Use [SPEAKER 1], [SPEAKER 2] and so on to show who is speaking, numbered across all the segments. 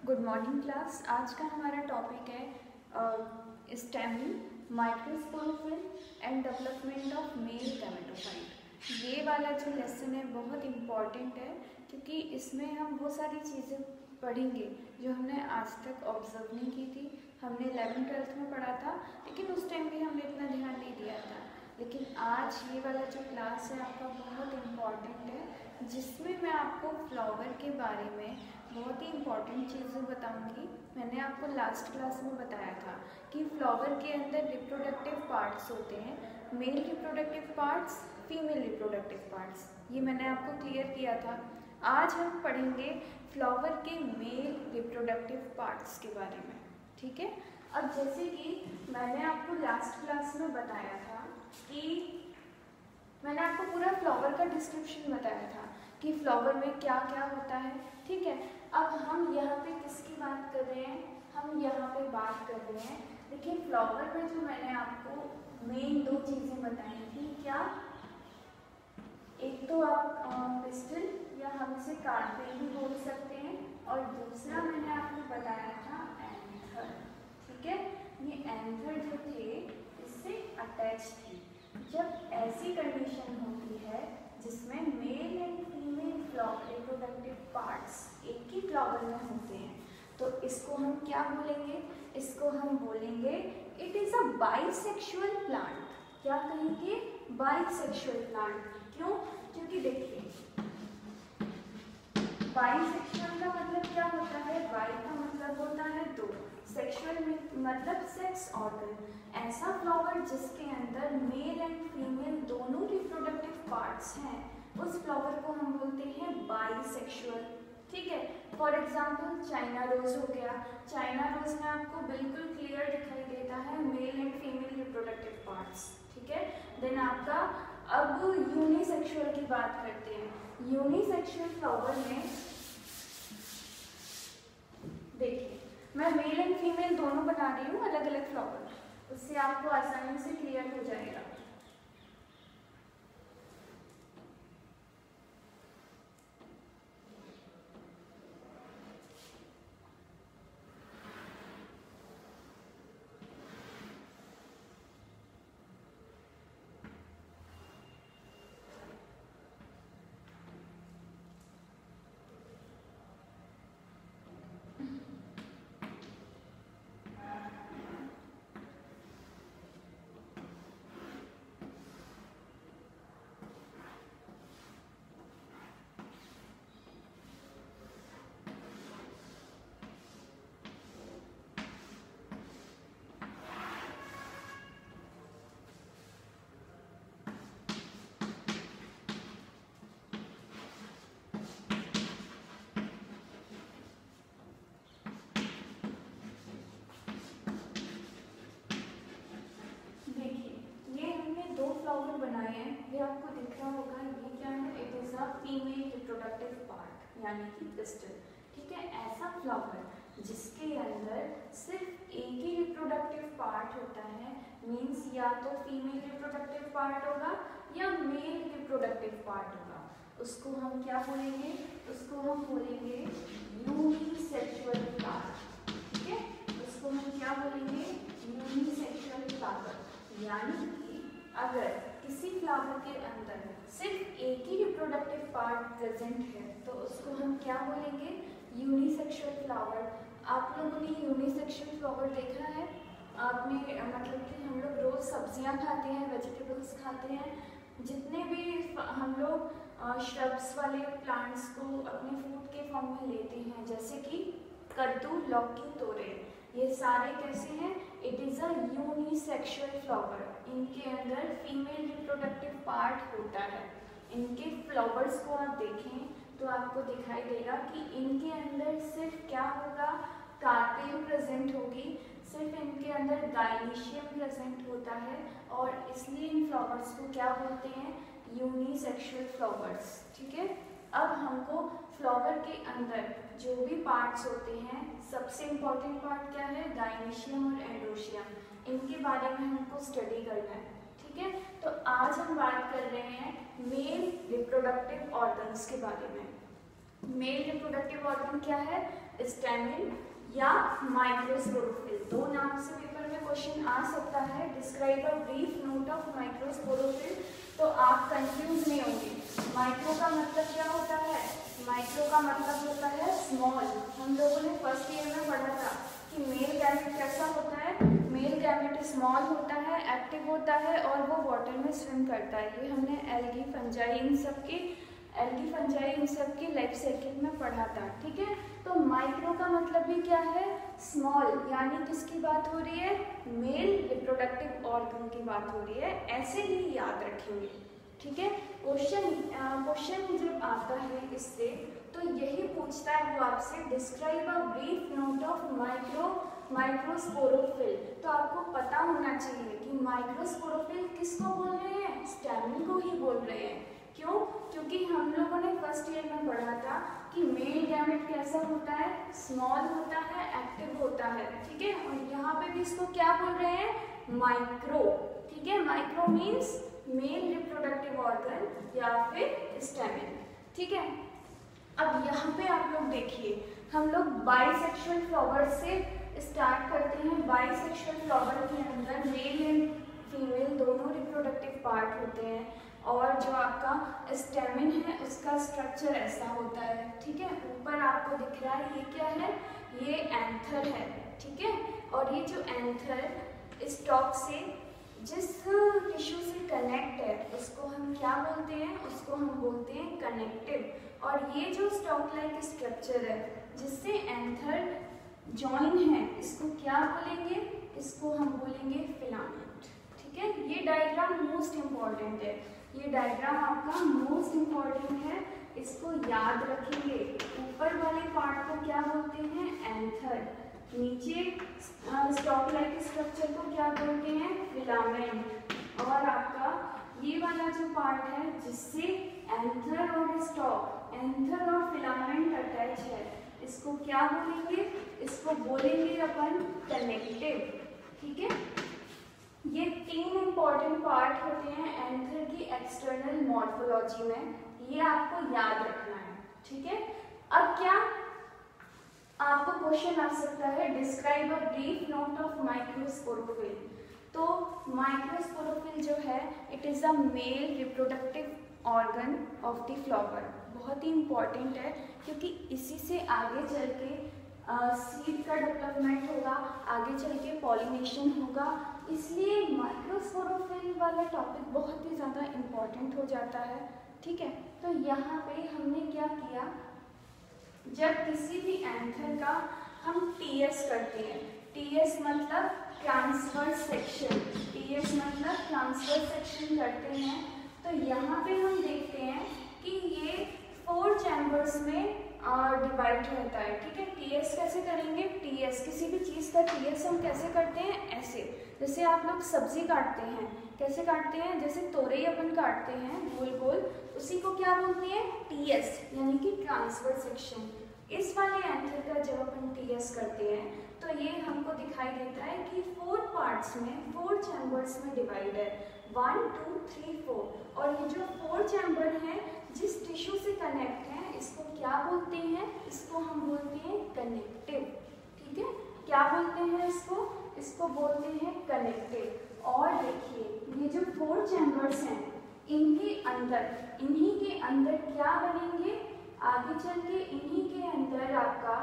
[SPEAKER 1] Good morning class. आज का हमारा टॉपिक है STEMI, microsporophyll and development of male gametophyte. ये वाला जो लेसन है बहुत इम्पॉर्टेंट है क्योंकि इसमें हम वो सारी चीज़ें पढ़ेंगे जो हमने आज तक ऑब्जर्व नहीं की थी। हमने 11th-12th में पढ़ा था, लेकिन उस टाइम भी हमने इतना ध्यान नहीं दिया था। लेकिन आज ये वाला जो क्लास है आपका बहुत इम्पॉर्टेंट है, जिसमें मैं आपको फ्लावर के बारे में बहुत ही इम्पॉर्टेंट चीज़ें बताऊंगी। मैंने आपको लास्ट क्लास में बताया था कि फ्लावर के अंदर रिप्रोडक्टिव पार्ट्स होते हैं, male reproductive parts, female reproductive parts. ये मैंने आपको क्लियर किया था। आज हम पढ़ेंगे फ्लावर के मेल रिप्रोडक्टिव पार्ट्स के बारे में, ठीक है। अब जैसे कि मैंने आपको लास्ट क्लास में बताया था कि मैंने आपको पूरा फ्लावर का डिस्क्रिप्शन बताया था कि फ्लावर में क्या क्या होता है, ठीक है। अब हम यहाँ पे किसकी बात कर रहे हैं? हम यहाँ पे बात कर रहे हैं, देखिए फ्लावर में जो मैंने आपको मेन दो चीज़ें बताई थी, क्या? एक तो आप पिस्टल या हम इसे कार्पेल भी बोल सकते हैं, और दूसरा मैंने आपको बताया था एंथर, ठीक है। ये एंथर जो थे इससे अटैच थे। जब ऐसी कंडीशन होती है जिसमें male and female reproductive parts एक ही फ्लावर में होते हैं, तो इसको हम क्या बोलेंगे? इसको हम बोलेंगे it is a bisexual plant. क्या कहेंगे? Bisexual plant. क्यों? क्योंकि देखिए बाइसेक्सुअल का मतलब क्या होता है? बाई का मतलब होता है दो, सेक्सुअल मतलब सेक्स ऑर्गन। ऐसा फ्लावर जिसके अंदर मेल एंड फीमेल दोनों रिप्रोडक्टिव पार्ट्स हैं, उस फ्लावर को हम बोलते हैं बाइसेक्सुअल, ठीक है। फॉर एग्जाम्पल चाइना रोज हो गया। चाइना रोज में आपको बिल्कुल क्लियर दिखाई देता है male and female reproductive parts, ठीक है। देन आपका अब यूनिसेक्सुअल की बात करते हैं। यूनिसेक्सुअल फ्लावर में देखिए मैं मेल एंड फीमेल दोनों बना रही हूँ अलग अलग फ्लावर, उससे आपको आसानी से क्लियर हो जाएगा। फ्लावर बनाए हैं, ये आपको दिख रहा होगा। ये क्या है? It is a female reproductive part यानी कि पिस्टल, ठीक है। ऐसा फ्लावर जिसके अंदर सिर्फ एक ही रिप्रोडक्टिव पार्ट होता है, मींस या तो फीमेल रिप्रोडक्टिव पार्ट होगा या मेल रिप्रोडक्टिव पार्ट होगा, उसको हम क्या बोलेंगे? उसको हम बोलेंगे यूनिसेक्सुअल फ्लावर, ठीक है। उसको हम क्या बोलेंगे? Unisexual flower. यानी कि अगर किसी फ्लावर के अंदर सिर्फ एक ही रिप्रोडक्टिव पार्ट प्रेजेंट है तो उसको हम क्या बोलेंगे? Unisexual flower. आप लोगों ने यूनिसेक्सुअल फ्लावर देखा है? आपने मतलब कि हम लोग रोज सब्जियां खाते हैं, वेजिटेबल्स खाते हैं, जितने भी हम लोग श्रब्स वाले प्लांट्स को अपने फूड के फॉर्म में लेते हैं, जैसे कि कद्दू, लौकी, तोरई, ये सारे कैसे हैं? It is a unisexual flower. इनके अंदर फीमेल रिप्रोडक्टिव पार्ट होता है। इनके फ्लावर्स को आप देखें तो आपको दिखाई देगा कि इनके अंदर सिर्फ क्या होगा? कार्पेल प्रेजेंट होगी, सिर्फ इनके अंदर गाइनीशियम प्रेजेंट होता है, और इसलिए इन फ्लावर्स को क्या बोलते हैं? यूनिसेक्सुअल फ्लावर्स, ठीक है। अब हमको फ्लावर के अंदर जो भी पार्ट्स होते हैं, सबसे इम्पॉर्टेंट पार्ट क्या है? गाइनीशियम और एंडोशियम। इनके बारे में हमको स्टडी करना है, ठीक है। तो आज हम बात कर रहे हैं मेल रिप्रोडक्टिव ऑर्गन्स के बारे में। मेल रिप्रोडक्टिव ऑर्गन क्या है, स्टैमेन या माइक्रोस्पोरोफिल। दो नाम से पेपर में क्वेश्चन आ सकता है। Describe a brief note of microsporophyll, तो आप कंफ्यूज नहीं होंगे। माइक्रो का मतलब क्या होता है, माइक्रो का मतलब होता है स्मॉल। हम लोगों ने फर्स्ट ईयर में पढ़ा था कि मेल गैमेट कैसा होता है, मेल गैमेट स्मॉल होता है, एक्टिव होता है और वो वाटर में स्विम करता है। ये हमने एल्गी फंजाई इन सब की लाइफ साइकिल में पढ़ा था, ठीक है। तो माइक्रो का मतलब भी क्या है, स्मॉल, यानी किसकी बात हो रही है, मेल रिप्रोडक्टिव ऑर्गन की बात हो रही है, ऐसे ही याद रखेंगे, ठीक है। क्वेश्चन जब आता है इससे तो यही पूछता है वो आपसे, describe a brief note of microsporophyll. तो आपको पता होना चाहिए कि माइक्रोस्पोरोफिल किसको बोल रहे हैं, स्टैमेन को ही बोल रहे हैं। क्यों, क्योंकि हम लोगों ने फर्स्ट ईयर में पढ़ा था कि मेल गैमेट कैसा होता है, स्मॉल होता है, एक्टिव होता है, ठीक है। और यहाँ पे भी इसको क्या बोल रहे हैं, माइक्रो, ठीक है। Micro means male reproductive organ या फिर स्टैमेन, ठीक है। अब यहाँ पे आप लोग देखिए, हम लोग बाइसेक्सुअल फ्लावर से स्टार्ट करते हैं। बाइसेक्सुअल फ्लावर के अंदर मेल एंड फीमेल दोनों रिप्रोडक्टिव पार्ट होते हैं, और जो आपका स्टेमिन है उसका स्ट्रक्चर ऐसा होता है, ठीक है। ऊपर आपको दिख रहा है ये क्या है, ये एंथर है, ठीक है। और ये जो एंथर स्टॉक से जिस टिश्यू से कनेक्ट है उसको हम क्या बोलते हैं, उसको हम बोलते हैं कनेक्टिव। और ये जो स्टॉक लाइक स्ट्रक्चर है जिससे एंथर जॉइन है, इसको क्या बोलेंगे, इसको हम बोलेंगे फिलामेंट, ठीक है। ये डायग्राम मोस्ट इम्पॉर्टेंट है, ये डायग्राम आपका मोस्ट इम्पॉर्टेंट है, इसको याद रखेंगे। ऊपर वाले पार्ट को क्या बोलते हैं, एंथर, नीचे स्टॉक लाइक स्ट्रक्चर को क्या बोलते हैं, फिलामेंट। और आपका ये वाला जो पार्ट है जिससे एंथर और स्टॉक, एंथर और फिलामेंट अटैच है, इसको क्या बोलेंगे, इसको बोलेंगे अपन कनेक्टिव, ठीक है। ये तीन इंपॉर्टेंट पार्ट होते हैं एंथर की एक्सटर्नल मॉर्फोलॉजी में, ये आपको याद रखना है, ठीक है। अब क्या आपको क्वेश्चन आ सकता है, describe a brief note of microsporophyll. तो माइक्रोस्पोरोफिल जो है it is a male reproductive organ of the flower. बहुत ही इम्पॉर्टेंट है क्योंकि इसी से आगे चल के सीड का डेवलपमेंट होगा, आगे चल के पॉलिनेशन होगा, इसलिए माइक्रोस्पोरोफिल वाला टॉपिक बहुत ही ज़्यादा इम्पॉर्टेंट हो जाता है, ठीक है। तो यहाँ पे हमने क्या किया, जब किसी भी एंथर का हम टीएस करते हैं, टीएस मतलब ट्रांसवर्स सेक्शन, टीएस मतलब ट्रांसवर्स सेक्शन करते हैं, तो यहाँ पे हम देखते हैं कि ये 4 चैम्बर्स में डिवाइड रहता है, ठीक है। टीएस कैसे करेंगे, टीएस किसी भी चीज़ का टीएस हम कैसे करते हैं, ऐसे जैसे आप लोग सब्जी काटते हैं, कैसे काटते हैं, जैसे तोरई अपन काटते हैं गोल गोल, उसी को क्या बोलते हैं, टीएस, यानी कि ट्रांसफर सेक्शन। इस वाले एंथर का जब अपन टीएस करते हैं तो ये हमको दिखाई देता है कि 4 पार्ट्स में, 4 चैम्बर्स में डिवाइड है, 1 2 3 4। और ये जो 4 चैम्बर हैं जिस टिश्यू से कनेक्ट हैं इसको क्या बोलते हैं, इसको हम बोलते हैं कनेक्टिव, ठीक है। क्या बोलते हैं इसको, इसको बोलते हैं कनेक्टिव। और देखिए ये जो 4 चैम्बर्स हैं इनके अंदर, इन्हीं के अंदर क्या बनेंगे, आगे चल के इन्हीं के अंदर आपका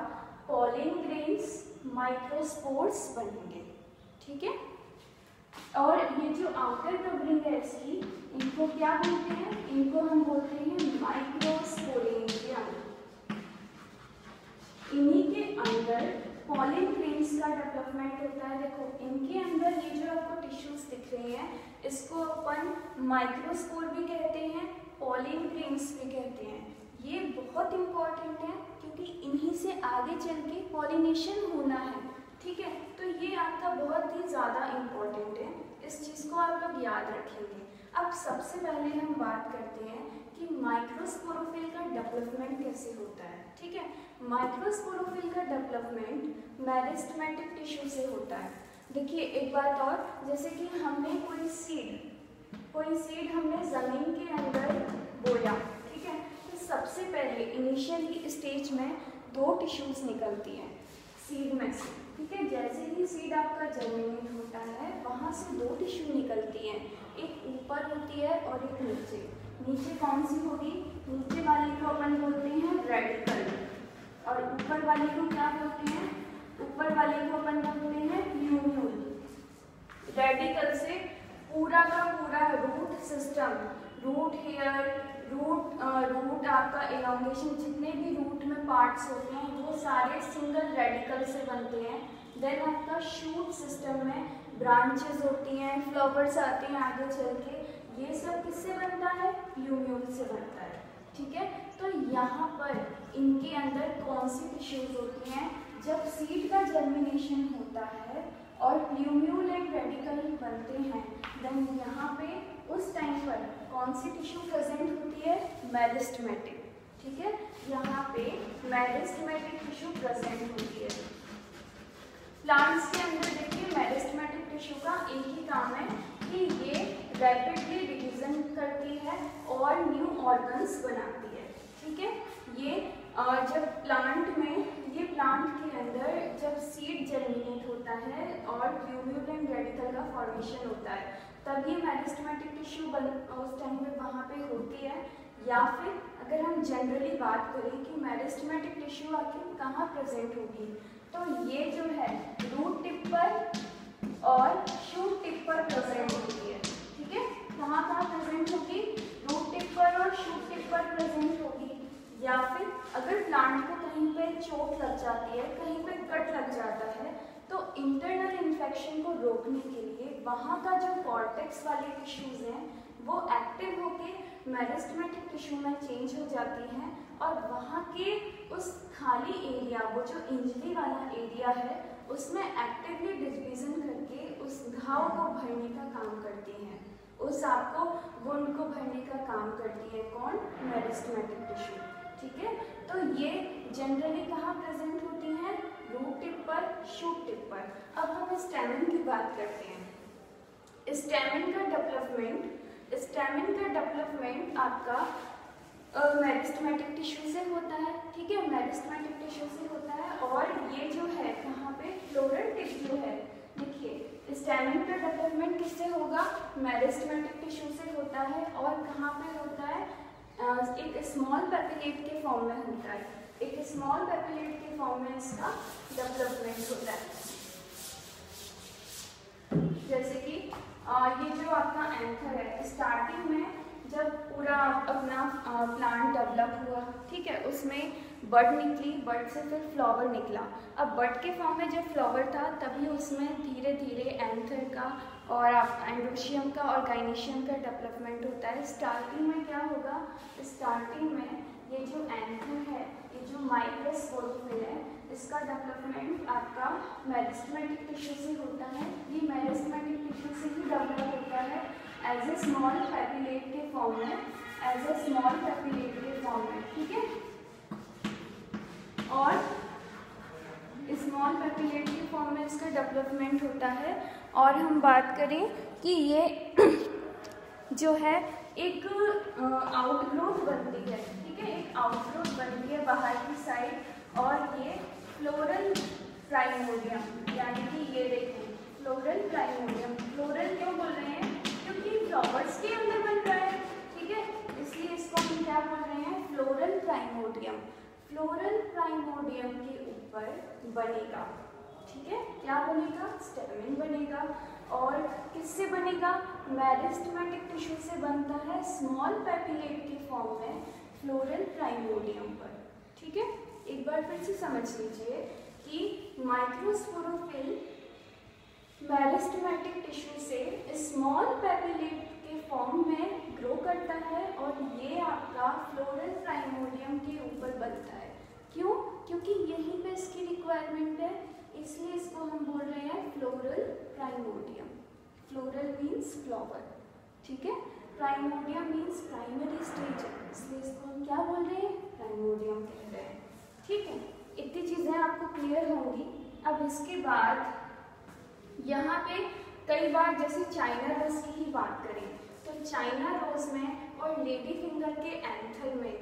[SPEAKER 1] पॉलन ग्रेन्स, माइक्रोस्पोर्स बनेंगे, ठीक है। और ये जो आउटर कवरिंग है इसकी, इनको क्या बोलते हैं, इनको हम बोलते हैं माइक्रोस्पोरेंजियम। इन्हीं के अंदर पॉलन ग्रेन्स का डेवलपमेंट होता है। देखो इनके अंदर ये जो आपको टिश्यूज दिख रहे हैं इसको अपन माइक्रोस्पोर भी कहते हैं, पॉलन ग्रेन्स भी कहते हैं। ये बहुत इंपॉर्टेंट है क्योंकि इन्हीं से आगे चल के पॉलिनेशन होना है, ठीक है। तो ये आपका बहुत ही ज़्यादा इम्पॉर्टेंट है, इस चीज़ को आप लोग याद रखेंगे। अब सबसे पहले हम बात करते हैं कि माइक्रोस्पोरोफिल का डेवलपमेंट कैसे होता है, ठीक है। माइक्रोस्पोरोफिल का डेवलपमेंट मेरिस्टेमेटिक टिश्यू से होता है। देखिए एक बात और, जैसे कि हमने कोई सीड हमने ज़मीन के अंदर बोया, ठीक है। तो सबसे पहले इनिशियली स्टेज में 2 टिश्यूज निकलती हैं सीड में से, ठीक है। जैसे ही सीड आपका जर्मिनेट होता है वहाँ से 2 टिश्यू निकलती हैं, एक ऊपर होती है और एक नीचे। नीचे कौन सी होगी? नीचे वाली को अपन बोलते हैं रेडिकल, और ऊपर वाली को क्या बोलते हैं? ऊपर वाली को अपन बोलते हैं प्लूम्यूल। रेडिकल से पूरा का पूरा root system, root hair, root आपका एलोंगेशन, जितने भी रूट में पार्ट्स होते हैं वो सारे सिंगल रेडिकल से बनते हैं। देन आपका शूट सिस्टम में ब्रांचेस होती हैं, फ्लावर्स आते हैं आगे चल के, ये सब किससे बनता है? प्लूम्यूल से बनता है, ठीक है। तो यहाँ पर इनके अंदर कौन सी टिश्यूज होती हैं? जब सीड का जर्मिनेशन होता है और प्लूम्यूल एंड रेडिकल बनते हैं, देन यहाँ पे उस टाइम पर कौन सी टिश्यू प्रेजेंट होती है? मेरिस्टेमेटिक, ठीक है। यहाँ पे मेरिस्टेमेटिक टिश्यू प्रेजेंट होती है। प्लांट्स के अंदर देखिए मेरिस्टेमेटिक टिश्यू का एक ही काम है कि ये रैपिडली डिवीजन करती है और न्यू ऑर्गन्स बनाती है, ठीक है। ये जब प्लांट में, ये प्लांट के अंदर जब सीड जर्मिनेट होता है और प्लूम्यूल एंड रेडिकल का फॉर्मेशन होता है, तब ये मेरिस्टेमेटिक टिश्यू उस टाइम पे वहाँ पे होती है। या फिर अगर हम जनरली बात करें कि मेरिस्टेमेटिक टिश्यू आखिर कहाँ प्रेजेंट होगी, तो ये जो है रूट टिप पर और शूट टिप पर प्रेजेंट होती है, ठीक है। कहाँ कहाँ प्रेजेंट होगी? रूट टिप पर और शूट टिप पर प्रेजेंट होगी। या फिर अगर प्लांट को कहीं पे चोट लग जाती है, कहीं पे कट लग जाता है, तो इंटरनल इन्फेक्शन को रोकने के लिए वहाँ का जो कॉर्टेक्स वाले टिश्यूज हैं वो एक्टिव होके मेरिस्टेमेटिक टिश्यू में चेंज हो जाती हैं और वहाँ के उस खाली एरिया, वो जो इंजरी वाला एरिया है, उसमें एक्टिवली डिवीजन करके उस घाव को भरने का काम करती हैं, उस आपको वुंड को भरने का काम करती है। कौन? मेरिस्टेमेटिक टिश्यू, ठीक है। तो ये जनरली कहाँ प्रेजेंट होती हैं? रूट टिप पर, शूट टिप पर। अब हम स्टैमेन की बात करते हैं। स्टैमेन का डेवलपमेंट आपका मेरिस्टेमेटिक टिश्यू से होता है, ठीक है। मेरिस्टेमेटिक टिश्यू से होता है और ये जो है कहाँ पे? फ्लोरल टिप जो है, देखिए स्टैमेन का डेवलपमेंट किससे होगा? मेरिस्टेमेटिक टिश्यू से होता है। और कहाँ पे होता है? एक स्मॉल पेपिलेट के फॉर्म में होता है, एक स्मॉल पेपिलेट के फॉर्म में इसका डेवलपमेंट होता है। जैसे कि ये जो आपका एंथर है, स्टार्टिंग में जब पूरा अपना प्लांट डेवलप हुआ, ठीक है, उसमें बड निकली, बड से फिर फ्लावर निकला। अब बड के फॉर्म में जब फ्लावर था तभी उसमें धीरे धीरे एंथर का और एंड्रोशियम का और गाइनेशियम का डेवलपमेंट होता है। स्टार्टिंग में क्या होगा? स्टार्टिंग में ये जो एंथर है, ये जो माइक्रोस्पोरोफिल है, इसका डेवलपमेंट आपका मेरिस्टेमेटिक टिश्यू से होता है। ये मेरिस्टेमेटिक टिश्यू से ही डेवलप होता है एज ए स्मॉल पेपिलेट के फॉर्म में, एज ए स्मॉल पेपिलेट के फॉर्म में, ठीक है। और स्मॉल पेपिलेट के फॉर्म में इसका डेवलपमेंट होता है। और हम बात करें कि ये जो है एक आउटग्रोथ बनती है, ठीक है, एक आउटग्रोथ बनती है बाहर की साइड। और ये फ्लोरल प्राइमोडियम, यानी कि ये देखें फ्लोरल प्राइमोडियम। फ्लोरल क्यों बोल रहे हैं? क्योंकि फ्लावर्स के अंदर बन रहा है, ठीक है, इसलिए इसको हम क्या बोल रहे हैं? Floral primordium. फ्लोरल प्राइमोडियम के ऊपर बनेगा, ठीक है, क्या बनेगा? स्टेमेन बनेगा। और किससे बनेगा? मेरिस्टेमेटिक टिश्यू से बनता है, स्मॉल पेपिलेट के फॉर्म में, फ्लोरल प्राइमोडियम पर, ठीक है। एक बार फिर से समझ लीजिए कि माइक्रोस्पोरोफिल मेरिस्टेमेटिक टिश्यू से स्मॉल पेपिलेट के फॉर्म में ग्रो करता है और ये आपका फ्लोरल प्राइमोडियम के ऊपर बनता है। क्यों? क्योंकि यहीं पे इसकी रिक्वायरमेंट है, इसलिए इसको हम बोल रहे हैं floral primordium. Floral means flower, ठीक है, प्राइमोडियम मीन्स प्राइमरी स्टेज, इसलिए इसको हम क्या बोल रहे हैं? प्राइमोडियम कह रहे हैं, ठीक है। इतनी चीज़ें आपको क्लियर होंगी। अब इसके बाद यहाँ पे कई बार जैसे चाइना रोज की ही बात करें तो चाइना रोज में और लेडी फिंगर के एंथर में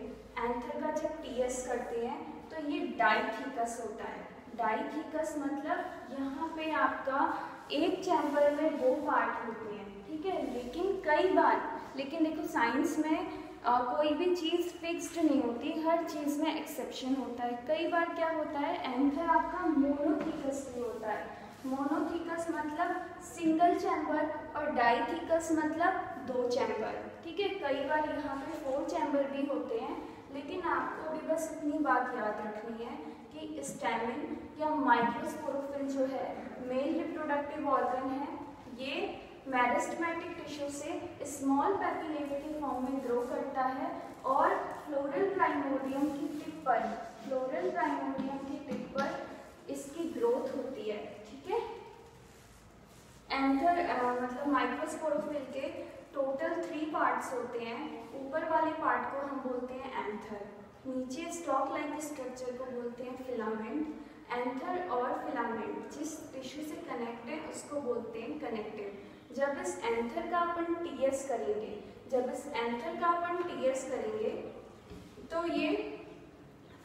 [SPEAKER 1] एंथर का जब टीएस करते हैं तो ये डाइथिकस होता है। डाइथिकस मतलब यहाँ पे आपका एक चैम्बर में 2 पार्ट होते हैं, ठीक है। लेकिन कई बार, लेकिन देखो साइंस में कोई भी चीज़ फिक्स्ड नहीं होती, हर चीज़ में एक्सेप्शन होता है। कई बार क्या होता है, एंथर आपका मोनोथिकस भी होता है। मोनोथिकस मतलब सिंगल चैम्बर और डाइथिकस मतलब 2 चैम्बर, ठीक है। कई बार यहाँ पे 4 चैम्बर भी होते हैं, लेकिन आपको भी बस इतनी बात याद रखनी है कि स्टैमेन या माइक्रोस्पोरोफिल जो है मेल रिप्रोडक्टिव ऑर्गन है, ये मेरिस्टेमेटिक टिश्यू से स्मॉल पैपिलेट के फॉर्म में ग्रो करता है और फ्लोरल प्राइमोर्डियम की टिप पर, फ्लोरल प्राइमोर्डियम की टिप पर इसकी ग्रोथ होती है, ठीक है। एंथर मतलब माइक्रोस्पोरोफिल के टोटल 3 पार्ट्स होते हैं। ऊपर वाले पार्ट को हम बोलते हैं एंथर, नीचे स्टॉक लाइक स्ट्रक्चर को बोलते हैं फिलामेंट। एंथर और फिलामेंट जिस टिश्यू से कनेक्ट है उसको बोलते हैं कनेक्टिव। जब इस एंथर का अपन टीएस करेंगे, जब इस एंथर का अपन टीएस करेंगे तो ये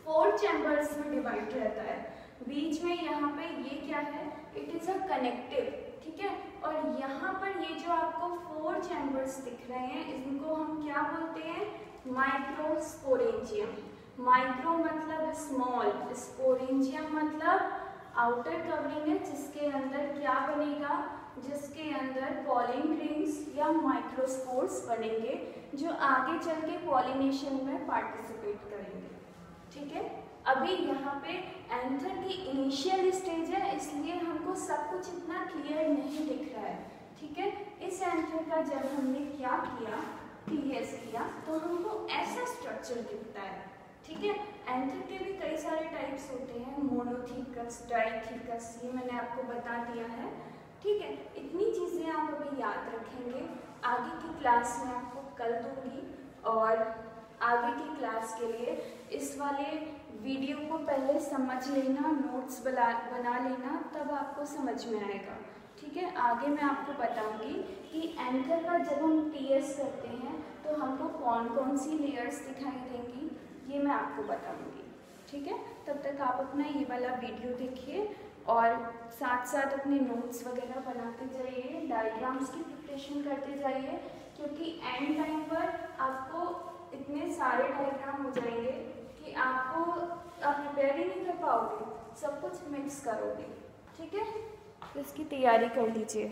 [SPEAKER 1] 4 चैम्बर्स में डिवाइड रहता है। बीच में यहाँ पे ये क्या है, इट इज अ कनेक्टिव, ठीक है। और यहाँ पर ये जो आपको 4 चैम्बर्स दिख रहे हैं, इनको हम क्या बोलते हैं, माइक्रोस्पोरेंजियम। माइक्रो मतलब स्मॉल, स्पोरेंजियम मतलब आउटर कवरिंग है जिसके अंदर क्या बनेगा, जिसके अंदर पॉलिन रिंग्स या माइक्रोस्पोर्स बनेंगे जो आगे चल के पॉलिनेशन में पार्टिसिपेट करेंगे, ठीक है। अभी यहाँ पे एंथर की इनिशियल स्टेज है, इसलिए हमको सब कुछ इतना क्लियर नहीं दिख रहा है, ठीक है। इस एंथर का जब हमने क्या किया, टीएस किया, तो हमको ऐसा स्ट्रक्चर दिखता है, ठीक है। एंथर के भी कई सारे टाइप्स होते हैं, मोनोथिकस, डाइथिकस, ये मैंने आपको बता दिया है, ठीक है। इतनी चीज़ें आप अभी याद रखेंगे, आगे की क्लास में आपको कल दूंगी। और आगे की क्लास के लिए इस वाले वीडियो को पहले समझ लेना, नोट्स बना लेना, तब आपको समझ में आएगा, ठीक है। आगे मैं आपको बताऊंगी कि एंथर का जब हम टीएस करते हैं तो हमको कौन कौन सी लेयर्स दिखाई देंगी, ये मैं आपको बताऊंगी, ठीक है। तब तक आप अपना ये वाला वीडियो देखिए और साथ साथ अपने नोट्स वगैरह बनाते जाइए, डायग्राम्स की प्रिपरेशन करते जाइए, क्योंकि एंड टाइम पर आपको इतने सारे डायग्राम हो जाएंगे कि आप प्रिपेयर ही नहीं कर पाओगे, सब कुछ मिक्स करोगे, ठीक है। तो इसकी तैयारी कर लीजिए।